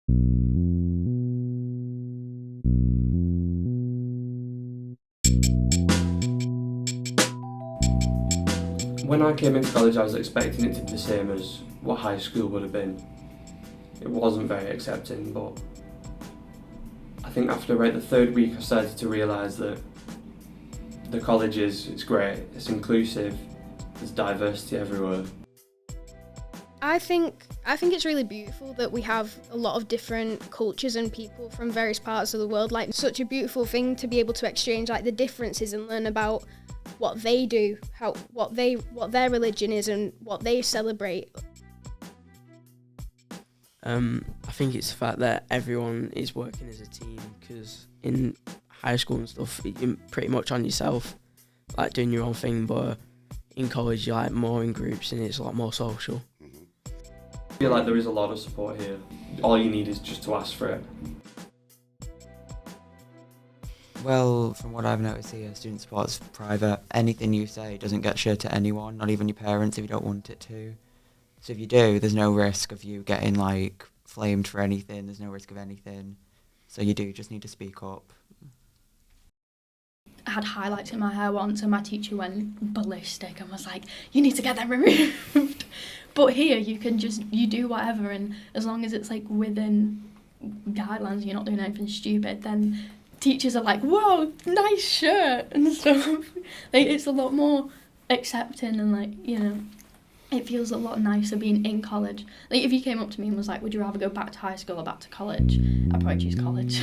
When I came into college, I was expecting it to be the same as what high school would have been. It wasn't very accepting, but I think after about the third week I started to realise that the college it's great, it's inclusive, there's diversity everywhere. I think it's really beautiful that we have a lot of different cultures and people from various parts of the world. Like, such a beautiful thing to be able to exchange like the differences and learn about what they do, what their religion is and what they celebrate. I think it's the fact that everyone is working as a team, because in high school and stuff you're pretty much on yourself, like doing your own thing, but in college you're like more in groups and it's a lot more social. I feel like there is a lot of support here. All you need is just to ask for it. Well, from what I've noticed here, student support's private. Anything you say doesn't get shared to anyone, not even your parents if you don't want it to. So if you do, there's no risk of you getting like flamed for anything, there's no risk of anything. So you do just need to speak up. I had highlights in my hair once and my teacher went ballistic and was like, you need to get them removed. But here you do whatever, and as long as it's like within guidelines, you're not doing anything stupid, then teachers are like, whoa, nice shirt and stuff. Like, it's a lot more accepting and like, you know, it feels a lot nicer being in college. Like, if you came up to me and was like, would you rather go back to high school or back to college? I'd probably choose college.